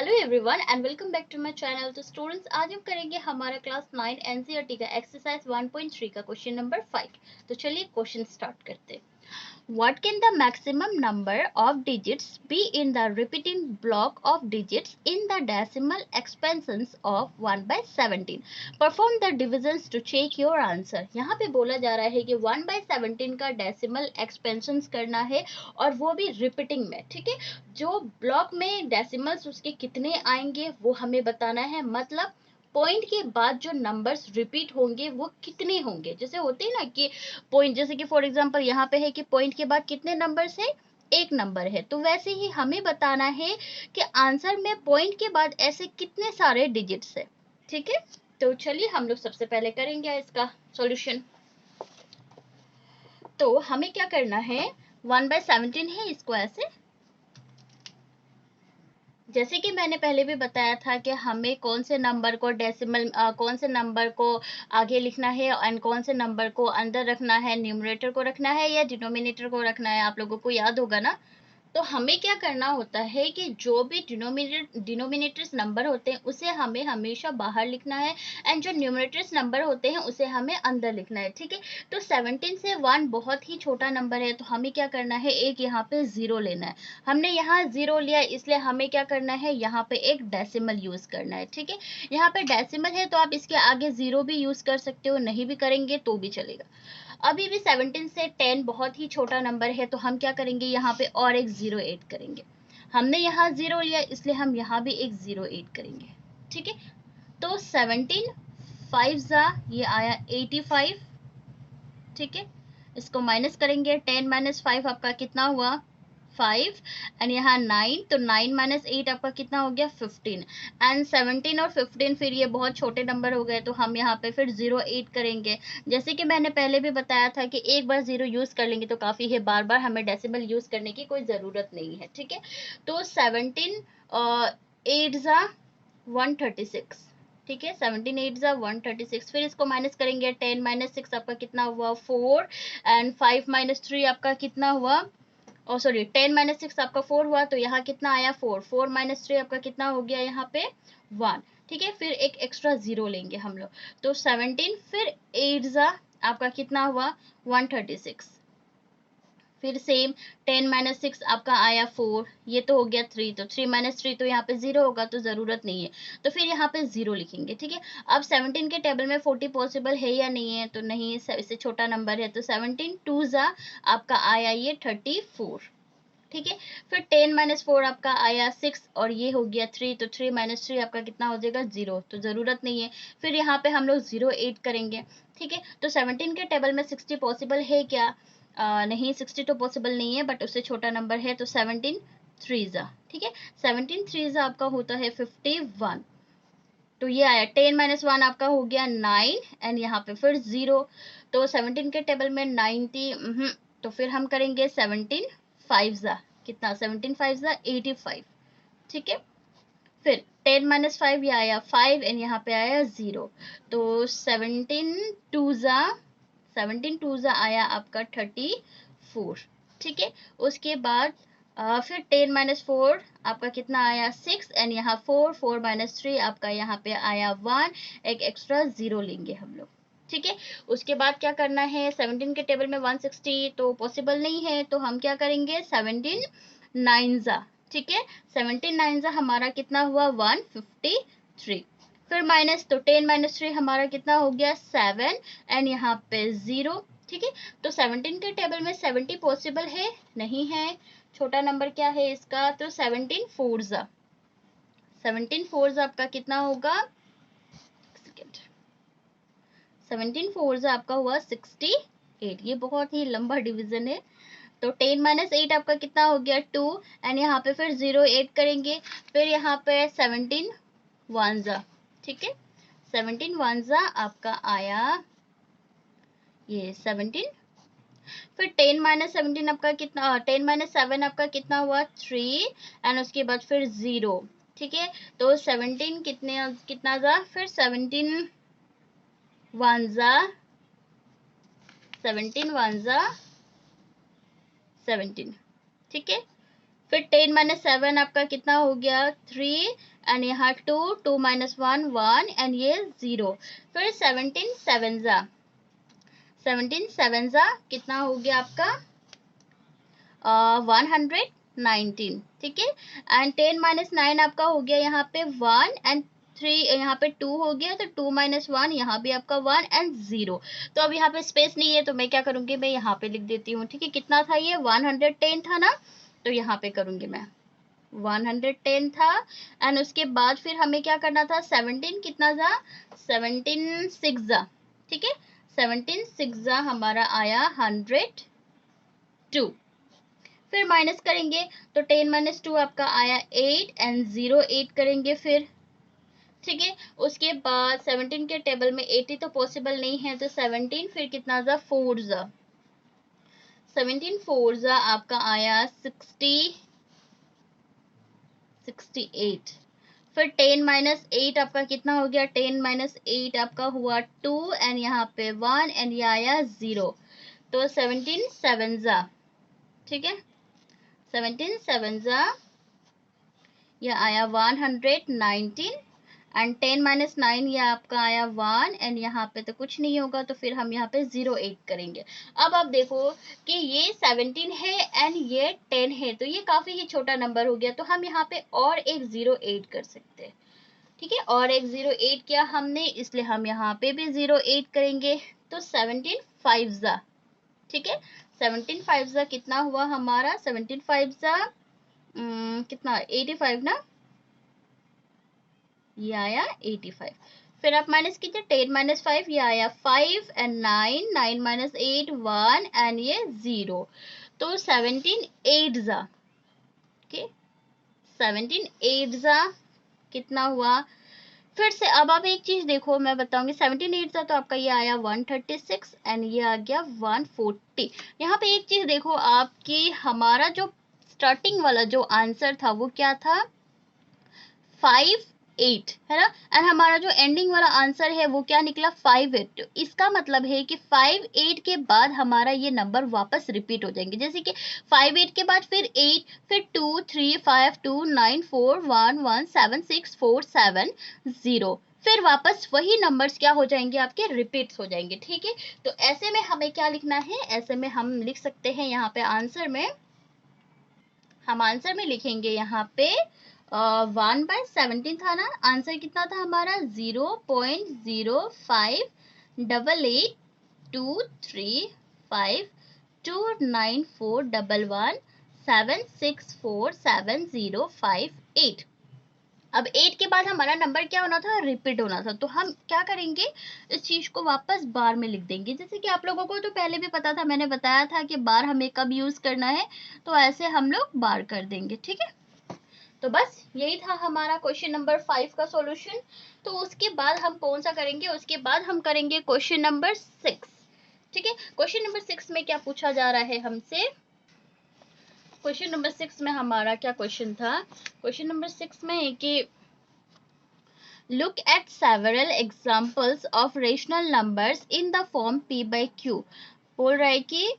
Hello everyone and welcome back to my channel. तो students, आज हम करेंगे हमारा क्लास 9 एनसीईआरटी का एक्सरसाइज 1.3 का क्वेश्चन नंबर 5। तो चलिए क्वेश्चन स्टार्ट करते हैं। What can the maximum number of digits be in the repeating block of digits in the decimal expansions of 1 by 17? Perform the divisions to check your answer. यहाँ पे बोला जा रहा है कि 1 by 17 का डेसिमल एक्सपेंशंस करना है और वो भी रिपीटिंग में। ठीक है, जो ब्लॉक में डेसिमल्स उसके कितने आएंगे वो हमें बताना है। मतलब पॉइंट के बाद जो नंबर्स रिपीट होंगे वो कितने होंगे। जैसे होते हैं ना कि पॉइंट, जैसे कि फॉर एग्जांपल यहाँ पे है कि पॉइंट के बाद कितने नंबर्स है, एक नंबर है, तो वैसे ही हमें बताना है कि आंसर में पॉइंट के बाद ऐसे कितने सारे डिजिट्स है। ठीक है, तो चलिए हम लोग सबसे पहले करेंगे इसका सॉल्यूशन। तो हमें क्या करना है, 1 by 17 है, इसको ऐसे, जैसे कि मैंने पहले भी बताया था कि हमें कौन से नंबर को डेसिमल कौन से नंबर को आगे लिखना है एंड कौन से नंबर को अंदर रखना है, न्यूमरेटर को रखना है या डिनोमिनेटर को रखना है। आप लोगों को याद होगा ना। तो हमें क्या करना होता है कि जो भी डिनोमिनेटर्स नंबर होते हैं उसे हमें हमेशा बाहर लिखना है एंड जो न्यूमरेटर्स नंबर होते हैं उसे हमें अंदर लिखना है। ठीक है, तो 17 से 1 बहुत ही छोटा नंबर है, तो हमें क्या करना है, एक यहाँ पे जीरो लेना है। हमने यहाँ जीरो लिया, इसलिए हमें क्या करना है, यहाँ पे एक डेसिमल यूज करना है। ठीक है, यहाँ पे डेसिमल है तो आप इसके आगे जीरो भी यूज कर सकते हो, नहीं भी करेंगे तो भी चलेगा। अभी भी 17 से 10 बहुत ही छोटा नंबर है, तो हम क्या करेंगे, यहाँ पे और एक जीरो ऐड करेंगे। हमने यहाँ जीरो लिया इसलिए हम यहाँ भी एक जीरो ऐड करेंगे। ठीक है, तो 17 5 जा ये आया 85। ठीक है, इसको माइनस करेंगे, 10 माइनस 5 आपका कितना हुआ, 5 एंड यहाँ 9, तो 9 माइनस 8 आपका कितना हो गया, 15 एंड 17 और 15 फिर ये बहुत छोटे नंबर हो गए, तो हम यहाँ पे फिर 0 8 करेंगे। जैसे कि मैंने पहले भी बताया था कि एक बार 0 यूज कर लेंगे तो काफ़ी है, बार बार हमें डेसिमल यूज करने की कोई ज़रूरत नहीं है। ठीक है, तो 17 8 जा 136। ठीक है, 17 8 जा 136, फिर इसको माइनस करेंगे, 10 माइनस 6 आपका कितना हुआ, 4 एंड 5 माइनस 3 आपका कितना हुआ, और सॉरी 10 माइनस 6 आपका 4 हुआ, तो यहाँ कितना आया 4, 4 माइनस 3 आपका कितना हो गया यहाँ पे 1। ठीक है, फिर एक एक्स्ट्रा जीरो लेंगे हम लोग, तो 17 फिर 8 जा आपका कितना हुआ 136, फिर सेम 10 माइनस 6 आपका आया 4, ये तो हो गया 3, तो 3 माइनस 3 तो यहाँ पे जीरो होगा, तो ज़रूरत नहीं है, तो फिर यहाँ पे जीरो लिखेंगे। ठीक है, अब 17 के टेबल में 40 पॉसिबल है या नहीं है, तो नहीं, इससे छोटा नंबर है, तो 17 2 जा आपका आया ये 34। ठीक है, फिर 10 माइनस 4 आपका आया 6 और ये हो गया 3, तो 3 माइनस 3 आपका कितना हो जाएगा 0, तो ज़रूरत नहीं है, फिर यहाँ पे हम लोग 0 8 करेंगे। ठीक है, तो 17 के टेबल में 60 पॉसिबल है क्या, नहीं, 60 तो पॉसिबल नहीं है, बट उससे छोटा नंबर है, तो 17 3 जा। ठीक है, 17 3 जा आपका होता है 51, तो ये आया 10 माइनस 1 आपका हो गया 9 एंड यहाँ पे फिर 0, तो 17 के टेबल में 90, तो फिर हम करेंगे 17 5 जा कितना, 17 5 जा 85। ठीक है, फिर 10 माइनस 5 ये आया 5 एंड यहाँ पे आया 0, तो 17 2 जा आया आपका 34। ठीक है, उसके बाद फिर 10 माइनस 4 आपका कितना आया 6 एंड यहाँ 4 4 माइनस 3 आपका यहाँ पे आया 1, एक एक्स्ट्रा जीरो लेंगे हम लोग। ठीक है, उसके बाद क्या करना है, 17 के टेबल में 160 तो पॉसिबल नहीं है, तो हम क्या करेंगे 17 9 जा। ठीक है, 17 9 जा हमारा कितना हुआ 153, फिर माइनस, तो 10 माइनस 3 हमारा कितना हो गया 7 एंड यहाँ पे 0। ठीक है, तो 17 के टेबल में 70 पॉसिबल है, नहीं है, छोटा नंबर क्या है इसका, तो 17 4 जा, 17 4 जा आपका कितना होगा, 17 4 जा आपका हुआ 68। ये बहुत ही लंबा डिवीजन है, तो 10 माइनस 8 आपका कितना हो गया 2 एंड यहाँ पे फिर 0 8 करेंगे, फिर यहाँ पे 17 1 जा। ठीक है, 17 1 जा आपका आया ये 17, फिर 10 माइनस 17 आपका कितना, 10 माइनस 7 आपका कितना हुआ 3 एंड उसके बाद फिर 0। ठीक है, तो 17 कितना जा, फिर 17 1 जा 17 1 जा 17। ठीक है, फिर 10 माइनस 7 आपका कितना हो गया 3 एंड यहाँ 2, 2 माइनस 1 1 एंड ये 0। फिर 17 7 कितना हो गया आपका 119, ठीक है। एंड 10 माइनस 9 आपका हो गया यहाँ पे 1 एंड 3, यहाँ पे 2 हो गया, तो 2 माइनस 1 यहाँ भी आपका 1 एंड 0। तो अब यहाँ पे स्पेस नहीं है तो मैं क्या करूँगी, मैं यहाँ पे लिख देती हूँ, ठीक है। कितना था ये 110 था ना, तो यहाँ पे करूँगी मैं 110 था। एंड उसके बाद फिर हमें क्या करना था 17 कितना था 17 6 ठीक है। 17 6 हमारा आया 102। फिर माइनस करेंगे तो 10 माइनस 2 आपका आया 8 एंड 0 8 करेंगे फिर, ठीक है। उसके बाद 17 के टेबल में 80 तो पॉसिबल नहीं है, तो 17 फिर कितना जा 4 17 4 आपका आया 68। फिर 10 माइनस 8 आपका कितना हो गया 10 माइनस 8 आपका हुआ 2 एंड यहाँ पे 1 एंड ये आया 0। तो 17 7 ठीक है। 17 7 ये आया 119 एंड 10 माइनस 9 ये आपका आया 1 एंड यहाँ पे तो कुछ नहीं होगा, तो फिर हम यहाँ पे 08 करेंगे। अब आप देखो कि ये 17 है एंड ये 10 है, तो ये काफ़ी ही छोटा नंबर हो गया, तो हम यहाँ पे और एक 08 कर सकते हैं, ठीक है। और एक 08 किया हमने, इसलिए हम यहाँ पे भी 08 करेंगे। तो 17 5 ठीक है। 17 5 कितना हुआ हमारा 17 5 कितना 85 ना, ये आया 85। फिर आप माइनस कीजिए 10 माइनस 5 ये आया 5 एंड 9 9 माइनस 8 1 एंड ये 0। तो 17 8 ओके 17 8 कितना हुआ। फिर से अब आप एक चीज देखो मैं बताऊंगी 17 8 तो आपका ये आया 136 एंड ये आ गया 140। यहाँ पे एक चीज देखो आपकी हमारा जो स्टार्टिंग वाला जो आंसर था वो क्या था 5 8 है ना, एंड हमारा जो एंडिंग वाला आंसर है वो क्या निकला 5 8। तो इसका मतलब है कि 5 8 के बाद हमारा ये नंबर वापस रिपीट हो जाएंगे, जैसे कि 5 8 के बाद फिर 8 फिर 2 3 5 2 9 4 1 1 7 6 4 7 0, फिर वापस वही नंबर्स क्या हो जाएंगे आपके रिपीट हो जाएंगे, ठीक है। तो ऐसे में हमें क्या लिखना है, ऐसे में हम लिख सकते हैं यहाँ पे आंसर में, हम आंसर में लिखेंगे यहाँ पे 1/17 था ना, आंसर कितना था हमारा 0.05888294117647058। अब 8 के बाद हमारा नंबर क्या होना था रिपीट होना था, तो हम क्या करेंगे इस चीज को वापस बार में लिख देंगे। जैसे कि आप लोगों को तो पहले भी पता था, मैंने बताया था कि बार हमें कब यूज करना है, तो ऐसे हम लोग बार कर देंगे, ठीक है। तो बस यही था हमारा क्वेश्चन नंबर 5 का सॉल्यूशन। तो उसके बाद हम कौन सा करेंगे, उसके बाद हम करेंगे क्वेश्चन नंबर 6, ठीक है। क्वेश्चन नंबर 6 में क्या पूछा जा रहा है हमसे, क्वेश्चन नंबर 6 में हमारा क्या क्वेश्चन था, क्वेश्चन नंबर 6 में है कि look at several examples of rational numbers in the form p by q। बोल रहा है कि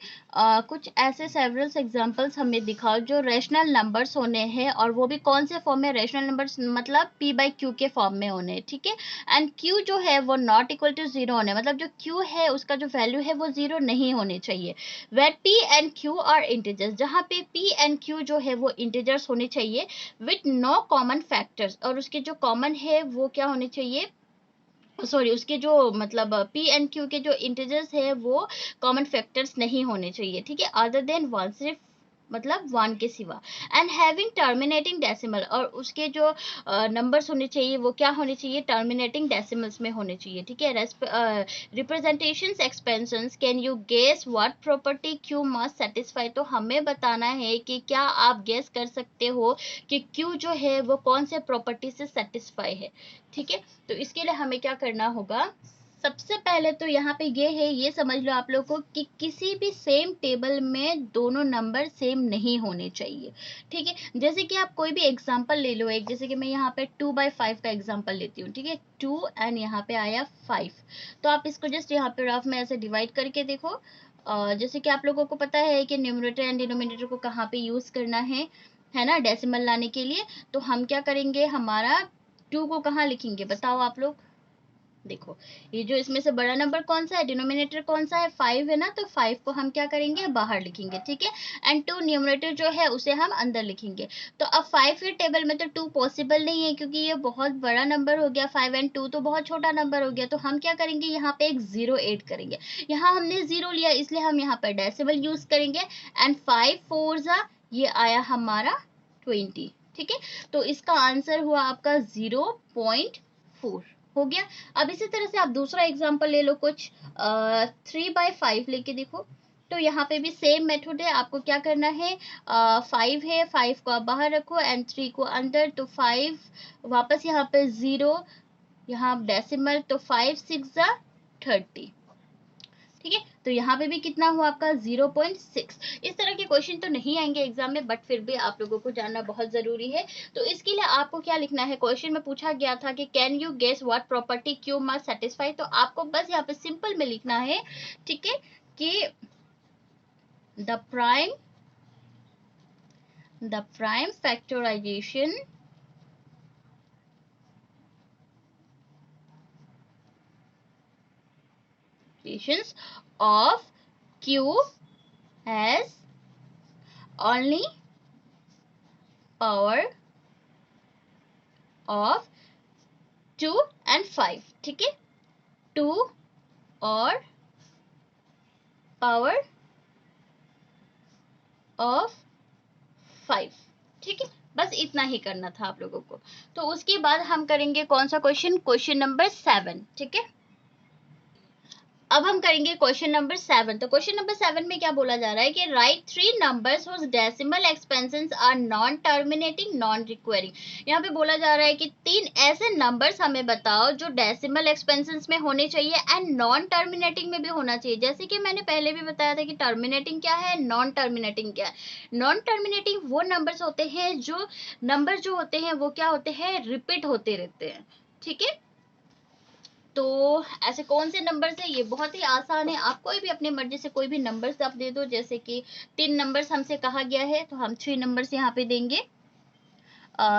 कुछ ऐसे सेवरल एग्जांपल्स हमें दिखाओ जो रैशनल नंबर्स होने हैं, और वो भी कौन से फॉर्म में, रैशनल नंबर्स मतलब p बाई q के फॉर्म में होने, ठीक है। एंड q जो है वो नॉट इक्वल टू 0 होने, मतलब जो q है उसका जो वैल्यू है वो 0 नहीं होनी चाहिए। Where p and q are integers, जहाँ पे p एंड q जो है वो इंटीजर्स होने चाहिए विथ नो कॉमन फैक्टर्स, और उसके जो कॉमन है वो क्या होने चाहिए, सॉरी उसके जो मतलब p एंड q के जो इंटीजर्स है वो कॉमन फैक्टर्स नहीं होने चाहिए, ठीक है, अदर देन वन, सिर्फ मतलब 1 के सिवा। एंड हैविंग टर्मिनेटिंग डेसिमल, और उसके जो नंबर्स होने चाहिए वो क्या होने चाहिए टर्मिनेटिंग डेसिमल्स में होने चाहिए, ठीक है। Representations expansions, can you guess what property q must satisfy, तो हमें बताना है कि क्या आप गेस कर सकते हो कि q जो है वो कौन से प्रॉपर्टी से सेटिस्फाई है, ठीक है। तो इसके लिए हमें क्या करना होगा, सबसे पहले तो यहाँ पे ये है, ये समझ लो आप लोगों को कि किसी भी सेम टेबल में दोनों नंबर सेम नहीं होने चाहिए, ठीक है। जैसे कि आप कोई भी एग्जांपल ले लो एक, जैसे कि मैं यहाँ पे 2/5 का एग्जांपल लेती हूँ, ठीक है, 2 एंड यहाँ पे आया 5। तो आप इसको जस्ट यहाँ पे रफ में ऐसे डिवाइड करके देखो। जैसे कि आप लोगों को पता है कि न्यूमरेटर एंड डिनोमिनेटर को कहाँ पे यूज करना है, है ना, डेसिमल लाने के लिए। तो हम क्या करेंगे, हमारा 2 को कहाँ लिखेंगे बताओ आप लोग। देखो ये जो इसमें से बड़ा नंबर कौन सा है, डिनोमिनेटर कौन सा है, 5 है ना, तो 5 को हम क्या करेंगे, बाहर लिखेंगे, ठीक है। एंड 2 न्यूमरेटर जो है उसे हम अंदर लिखेंगे। तो अब 5 के टेबल में तो 2 पॉसिबल नहीं है, क्योंकि ये बहुत बड़ा नंबर हो गया, 5 एंड 2 तो बहुत छोटा नंबर हो गया। तो हम क्या करेंगे, यहाँ पे एक 0 ऐड करेंगे। यहाँ हमने 0 लिया, इसलिए हम यहाँ पर डेसिमल यूज करेंगे। एंड 5 4 जा, ये आया हमारा 20, ठीक है। तो इसका आंसर हुआ आपका 0.4 हो गया। अब इसी तरह से आप दूसरा एग्जांपल ले लो, कुछ 3/5 लेके देखो। तो यहाँ पे भी सेम मेथड है, आपको क्या करना है, 5 है, 5 को आप बाहर रखो एंड 3 को अंदर। तो 5 वापस यहाँ पे 0, यहाँ डेसिमल, तो 5 6 जा 30, ठीक है। तो यहाँ पे भी कितना हुआ आपका 0.6। इस तरह के क्वेश्चन तो नहीं आएंगे एग्जाम में, बट फिर भी आप लोगों को जानना बहुत जरूरी है। तो इसके लिए आपको क्या लिखना है, क्वेश्चन में पूछा गया था कि can you guess what property Q must satisfy. तो आपको बस यहाँ पे सिंपल में लिखना है, ठीक है, कि the prime factorisation of Q has only power of 2 and 5, ठीक है, 2 और पावर ऑफ 5, ठीक है। बस इतना ही करना था आप लोगों को। तो उसके बाद हम करेंगे कौन सा क्वेश्चन, क्वेश्चन नंबर 7, ठीक है। अब हम करेंगे क्वेश्चन नंबर 7। तो क्वेश्चन नंबर 7 में क्या बोला जा रहा है कि write 3 numbers whose decimal expansions are non terminating non recurring. यहाँ पे बोला जा रहा है कि 3 ऐसे नंबर्स हमें बताओ जो डेसिमल एक्सपेंशंस में होने चाहिए एंड नॉन टर्मिनेटिंग में भी होना चाहिए। जैसे कि मैंने पहले भी बताया था कि टर्मिनेटिंग क्या है, नॉन टर्मिनेटिंग क्या है। नॉन टर्मिनेटिंग वो नंबर्स होते हैं जो नंबर जो होते हैं वो क्या होते हैं, रिपीट होते रहते हैं, ठीक है। तो ऐसे कौन से नंबर्स है, ये बहुत ही आसान है। आप कोई भी अपनी मर्जी से कोई भी नंबर्स आप दे दो। जैसे कि 3 नंबर्स हमसे कहा गया है, तो हम 3 नंबर्स यहाँ पे देंगे।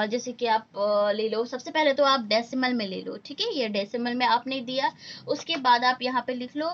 जैसे कि आप ले लो, सबसे पहले तो आप डेसिमल में ले लो, ठीक है। ये डेसिमल में आपने दिया, उसके बाद आप यहाँ पे लिख लो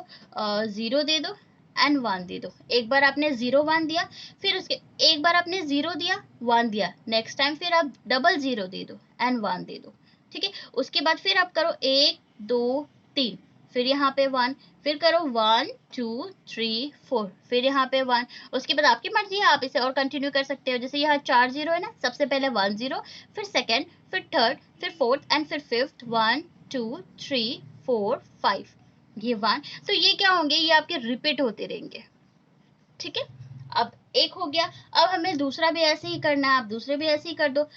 0 दे दो एंड 1 दे दो। एक बार आपने 0 1 दिया, फिर उसके एक बार आपने 0 दिया 1 दिया, नेक्स्ट टाइम फिर आप डबल 0 दे दो एंड 1 दे दो, ठीक है। उसके बाद फिर आप करो 1 2 3, फिर यहाँ पे 1, फिर करो 1 2 3 4, फिर यहाँ पे 1। उसके बाद आपकी मर्जी है, आप इसे और कंटिन्यू कर सकते हो। जैसे यहाँ 4 0 है ना, सबसे पहले 1 0, फिर सेकेंड, फिर थर्ड, फिर फोर्थ एंड फिर फिफ्थ, 1 2 3 4 5, ये 1। तो ये क्या होंगे, ये आपके रिपीट होते रहेंगे, ठीक है। अब एक हो गया। अब हमें दूसरा भी ऐसे ही करना है, आप दूसरे भी ऐसे ही कर दो।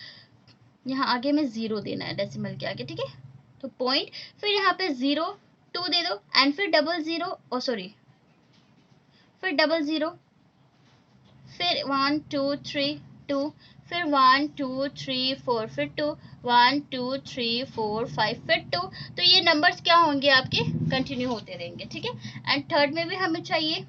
यहाँ आगे में 0 देना है डेसिमल के आगे, ठीक है। तो पॉइंट, फिर यहाँ पे 0 2 दे दो एंड फिर डबल 0, ओ सॉरी, फिर डबल 0, फिर 1 2 3 2, फिर 1 2 3 4, फिर 2 1 2 3 4 5, फिर 2। तो ये नंबर्स क्या होंगे आपके, कंटिन्यू होते रहेंगे, ठीक है। एंड थर्ड में भी हमें चाहिए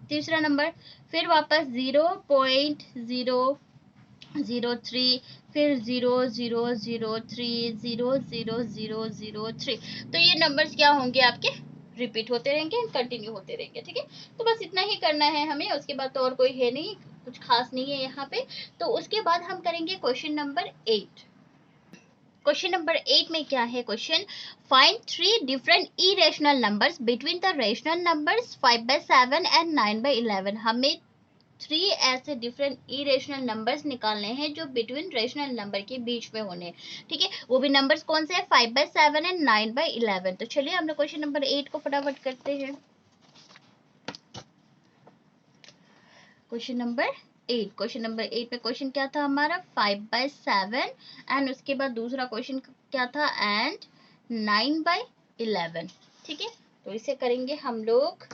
तीसरा नंबर, फिर वापस 0.003, फिर 0 0 0 3 0 0 0 0 3। तो ये नंबर्स क्या होंगे आपके, रिपीट होते रहेंगे, कंटिन्यू होते रहेंगे, ठीक है। तो बस इतना ही करना है हमें, उसके बाद तो और कोई है नहीं, कुछ खास नहीं है यहाँ पे। तो उसके बाद हम करेंगे क्वेश्चन नंबर 8। क्वेश्चन नंबर 8 में क्या है question, find 3 different irrational numbers between the rational numbers 5/7 and 9/11। हमें 3 ऐसे डिफरेंट इरेशनल नंबर्स निकालने हैं जो बिटवीन रेशनल नंबर के बीच में होने, ठीक है। वो भी नंबर्स कौन से हैं, 5/7 एंड 9/11। तो चलिए हम लोग क्वेश्चन नंबर 8 को फटाफट करते हैं। क्वेश्चन नंबर 8 में क्वेश्चन क्या था हमारा, 5/7 एंड उसके बाद दूसरा क्वेश्चन क्या था, एंड 9/11, ठीक है। तो इसे करेंगे हम लोग।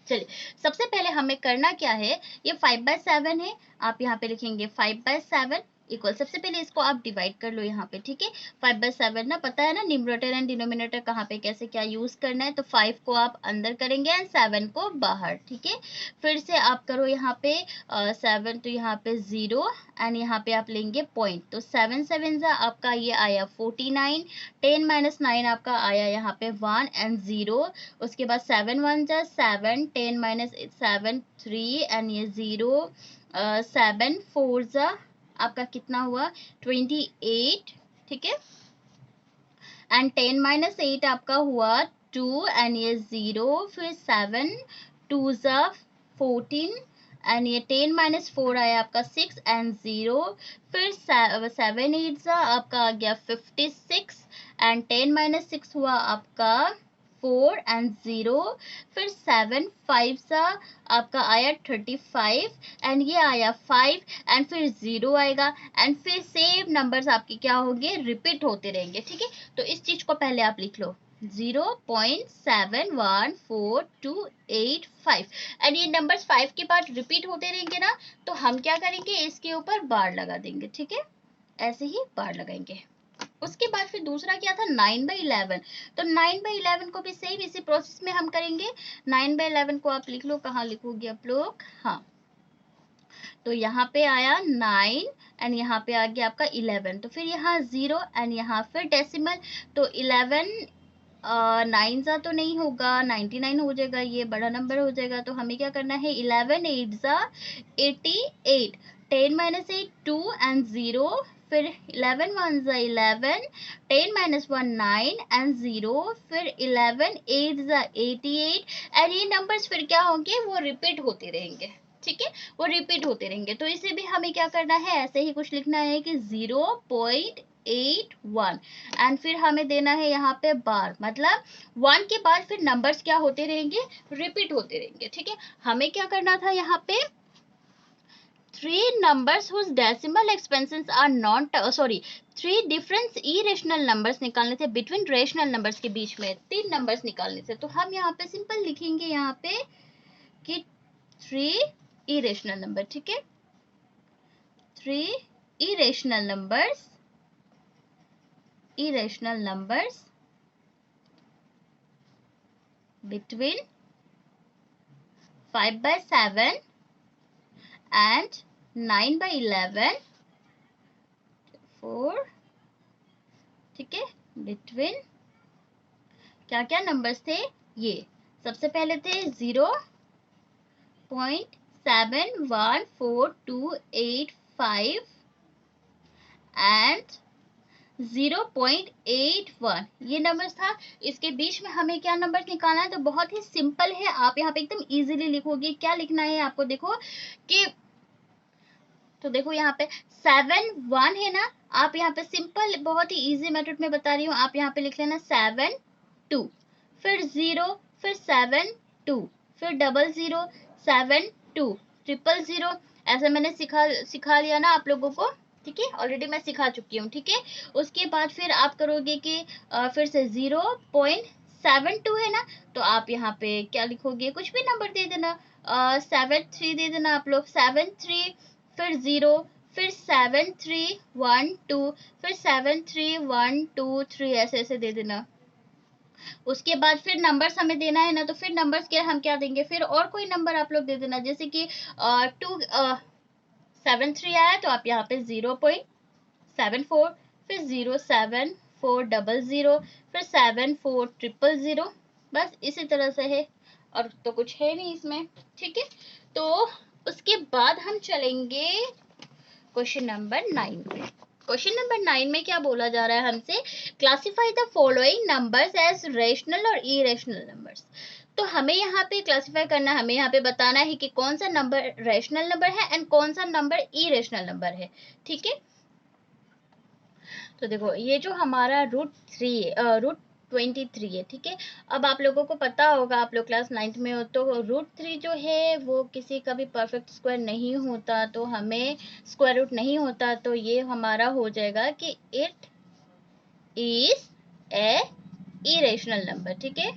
चलिए सबसे पहले हमें करना क्या है, ये 5/7 है, आप यहाँ पे लिखेंगे 5/7 इक्वल, सबसे पहले इसको आप डिवाइड कर लो यहाँ पे, ठीक है। 5/7 ना, पता है ना न्यूमरेटर एंड डिनोमिनेटर कहाँ पे कैसे क्या यूज करना है। तो 5 को आप अंदर करेंगे एंड 7 को बाहर, ठीक है। फिर से आप करो यहाँ पे 7, तो यहाँ पे 0 एंड यहाँ पे आप लेंगे पॉइंट, तो 7 7 जा आपका ये आया 49, 10 - 9 आपका आया यहाँ पे 1 एंड 0। उसके बाद 7 1 जा 7, 10 - 7 3 एंड ये 0, 7 4 जा आपका कितना हुआ 28, ठीक है। एंड 10 - 8 आपका हुआ 2 एंड ये 0, फिर 7 2 जा 14 एंड ये 10 - 4 आया आपका 6 एंड 0, फिर 7 8 जा आपका आ गया 56 एंड 10 - 6 हुआ आपका 4 एंड 0, फिर 7 5 सा आपका आया 35 एंड ये आया 5 एंड फिर 0 आएगा एंड फिर सेम नंबर्स आपके क्या होंगे, रिपीट होते रहेंगे, ठीक है। तो इस चीज को पहले आप लिख लो 0.71428 एंड ये नंबर्स 5 के बाद रिपीट होते रहेंगे ना, तो हम क्या करेंगे, इसके ऊपर बार लगा देंगे, ठीक है। ऐसे ही बार लगाएंगे। उसके बाद फिर दूसरा क्या था 9/11, तो 9/11 को भी सेम इसी प्रोसेस में हम करेंगे। 9/11 को आप लिख लो, कहाँ लिखोगे आप लोग, हाँ, तो यहाँ पे आया 9 एंड यहाँ पे आ गया आपका 11, तो फिर यहाँ 0 एंड यहाँ फिर डेसिमल, तो 11 9 जा तो नहीं होगा, 99 हो जाएगा, ये बड़ा नंबर हो जाएगा। तो हमें क्या करना है, 11 8 जा 88, 10 - 8 2 एंड 0, फिर 11 1 जा 11, 10 - 1 9 एंड 0, फिर 11 8 जा 88 एंड ये नंबर्स फिर क्या होंगे, वो रिपीट होते रहेंगे, ठीक है, वो रिपीट होते रहेंगे। तो इसे भी हमें क्या करना है, ऐसे ही कुछ लिखना है कि 0.81 एंड फिर हमें देना है यहाँ पे बार, मतलब 1 के बाद फिर नंबर्स क्या होते रहेंगे, रिपीट होते रहेंगे, ठीक है। हमें क्या करना था यहाँ पे 3 numbers whose decimal expansions are not 3 different irrational numbers निकालने थे, बिटवीन रेशनल नंबर्स के बीच में 3 नंबर्स निकालने थे। तो हम यहाँ पे सिंपल लिखेंगे यहाँ पे कि 3 irrational नंबर, ठीक है, 3 irrational numbers between 5/7 and 9/11 4, ठीक है, बिटवीन क्या क्या नंबर्स थे, ये सबसे पहले थे 0.714285 एंड 0.81 ये नंबर्स था। इसके बीच में हमें क्या नंबर्स निकालना है, तो बहुत ही सिंपल है, आप यहाँ पे एकदम इजीली लिखोगे। क्या लिखना है आपको, देखो कि, तो देखो यहाँ पे 7 1 है ना, आप यहाँ पे सिंपल बहुत ही इजी मेथड में बता रही हूँ, आप यहाँ पे लिख लेना 7 2, फिर 0, फिर 7 2, फिर 00 7 2 000, ऐसा मैंने सिखा लिया ना आप लोगों को, ठीक है, ऑलरेडी मैं सिखा चुकी हूँ, ठीक है। उसके बाद फिर आप करोगे कि फिर से 0.72 है ना, तो आप यहाँ पे क्या लिखोगे, कुछ भी नंबर दे देना, 7 3 दे देना आप लोग, 7 3, फिर 0, फिर 7 3 1 2, फिर 7 3 1 2 3, ऐसे ऐसे दे देना। उसके बाद फिर नंबर्स हमें देना है ना, तो फिर नंबर्स के हम क्या देंगे, फिर और कोई नंबर आप लोग दे देना, जैसे कि 7 3 आया, तो आप यहाँ पे 0.74, फिर 07400, फिर 74000, बस इसी तरह से है, और तो कुछ है नहीं इसमें, ठीक है। तो उसके बाद हम चलेंगे क्वेश्चन नंबर 9 पे। क्वेश्चन नंबर 9 में क्या बोला जा रहा है हमसे, classify the following numbers as rational और इरेशनल नंबर्स। तो हमें यहाँ पे क्लासिफाई करना, हमें यहाँ पे बताना है कि कौन सा नंबर रेशनल नंबर है एंड कौन सा नंबर इरेशनल नंबर है, ठीक है। तो देखो ये जो हमारा रूट 23 है, ठीक है। अब आप लोगों को पता होगा, आप लोग क्लास 9th में हो, तो √3 जो है वो किसी का भी परफेक्ट स्क्वायर नहीं होता, तो हमें स्क्वायर रूट नहीं होता, तो ये हमारा हो जाएगा कि it is a irrational number, ठीक है।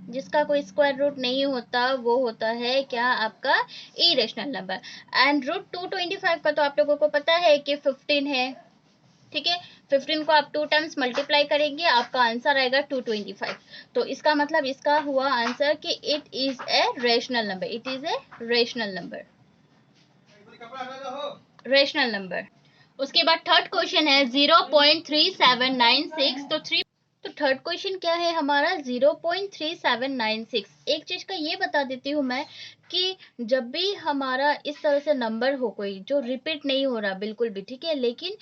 जिसका कोई स्क्वायर रूट नहीं होता वो होता है क्या, आपका इरेशनल नंबर। एंड रूट 225 का तो आप लोगों को पता है कि 15 है, ठीक है। 15 को आप 2 टाइम्स मल्टीप्लाई करेंगे, आपका आंसर आएगा 225। तो इसका मतलब इसका हुआ आंसर कि it is a rational number, it is a rational number, rational number. उसके बाद थर्ड क्वेश्चन है 0.3796। तो थर्ड क्वेश्चन क्या है हमारा, 0.3796। एक चीज का ये बता देती हूँ मैं कि जब भी हमारा इस तरह से नंबर हो कोई जो रिपीट नहीं हो रहा बिल्कुल भी, ठीक है, लेकिन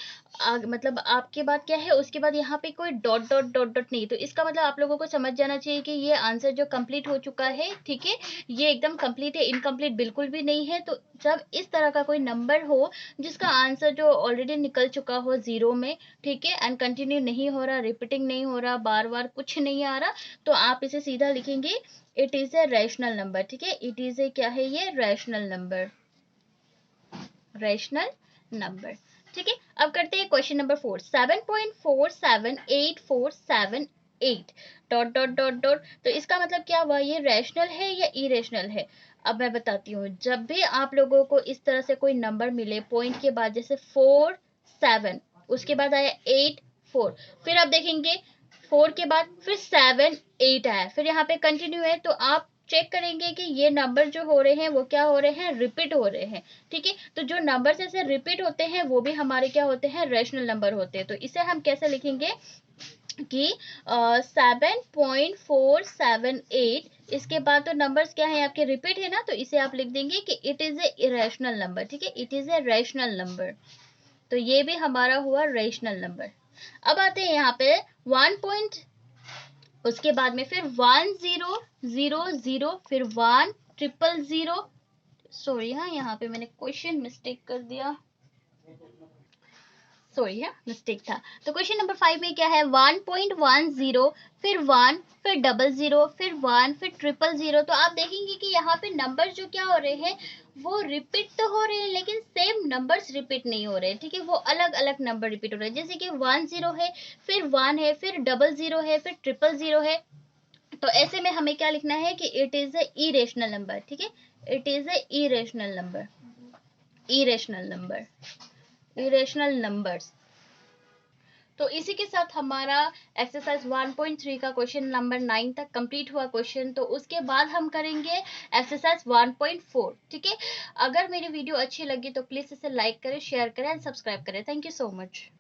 मतलब आपके बाद क्या है, उसके बाद यहाँ पे कोई डॉट डॉट डॉट डॉट नहीं, तो इसका मतलब आप लोगों को समझ जाना चाहिए कि ये आंसर जो कंप्लीट हो चुका है, ठीक है, ये एकदम कंप्लीट है, इनकम्प्लीट बिल्कुल भी नहीं है। तो जब इस तरह का कोई नंबर हो जिसका आंसर जो ऑलरेडी निकल चुका हो जीरो में, ठीक है, एंड कंटिन्यू नहीं हो रहा, रिपीटिंग नहीं हो रहा, बार बार कुछ नहीं आ रहा, तो आप इसे सीधा लिखेंगे it is a rational number, ठीक है। इट इज ए क्या है, ये रैशनल नंबर, रैशनल नंबर, ठीक है। अब करते हैं question number 4, 7.478478 dot dot dot dot. तो इसका मतलब क्या हुआ, ये रैशनल है या इरेशनल है। अब मैं बताती हूँ, जब भी आप लोगों को इस तरह से कोई नंबर मिले पॉइंट के बाद, जैसे 4 7, उसके बाद आया 8 4, फिर आप देखेंगे 4 के बाद फिर 7 8 आया, फिर यहाँ पे कंटिन्यू है, तो आप चेक करेंगे कि ये नंबर जो हो रहे हैं वो क्या हो रहे हैं, रिपीट हो रहे हैं, ठीक है। तो जो नंबर्स ऐसे रिपीट होते हैं वो भी हमारे क्या होते हैं, रैशनल नंबर होते हैं। तो इसे हम कैसे लिखेंगे कि 7.478, इसके बाद तो नंबर्स क्या है आपके, रिपीट है ना, तो इसे आप लिख देंगे कि it is a irrational number, ठीक है, it is a rational number. तो ये भी हमारा हुआ रैशनल नंबर। अब आते हैं यहाँ पे 1 पॉइंट, उसके बाद में फिर 1000, फिर 1000, सॉरी हाँ, यहाँ पे मैंने क्वेश्चन मिस्टेक कर दिया, सॉरी है, मिस्टेक था। तो क्वेश्चन नंबर 5 में क्या है, 1.10, फिर 1, फिर 00, फिर 1, फिर 000। तो आप देखेंगे कि यहाँ पे नंबर जो क्या हो रहे हैं, वो रिपीट तो हो रहे हैं लेकिन सेम नंबर्स रिपीट नहीं हो रहे हैं, ठीक है, वो अलग अलग नंबर रिपीट हो रहे हैं। जैसे कि 10 है, फिर 1 है, फिर 00 है, फिर 000 है। तो ऐसे में हमें क्या लिखना है कि it is a irrational number, ठीक है, it is a irrational number, irrational number, irrational numbers. तो इसी के साथ हमारा एक्सरसाइज 1.3 का क्वेश्चन नंबर 9 तक कंप्लीट हुआ क्वेश्चन। तो उसके बाद हम करेंगे एक्सरसाइज 1.4, ठीक है। अगर मेरी वीडियो अच्छी लगी तो प्लीज इसे लाइक करें, शेयर करें एंड सब्सक्राइब करें। Thank you so much.